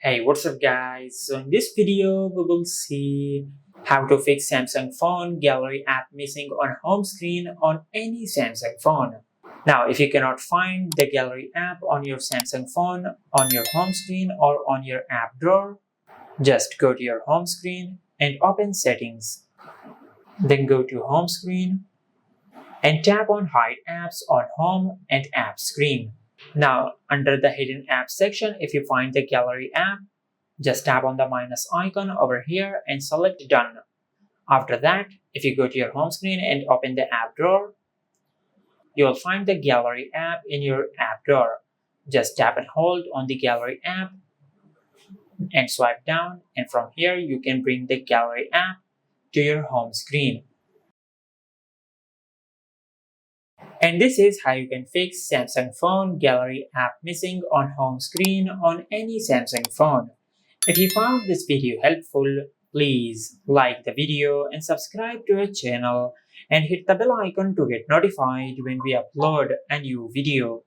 Hey, what's up guys? So in this video, we will see how to fix Samsung phone gallery app missing on home screen on any Samsung phone. Now, if you cannot find the gallery app on your Samsung phone, on your home screen or on your app drawer, just go to your home screen and open settings. Then go to home screen and tap on hide apps on home and app screen. Now, under the hidden apps section, if you find the gallery app, just tap on the minus icon over here and select done. After that, if you go to your home screen and open the app drawer, you will find the gallery app in your app drawer. Just tap and hold on the gallery app and swipe down, and from here you can bring the gallery app to your home screen. And this is how you can fix Samsung phone gallery app missing on home screen on any Samsung phone. If you found this video helpful, please like the video and subscribe to our channel and hit the bell icon to get notified when we upload a new video.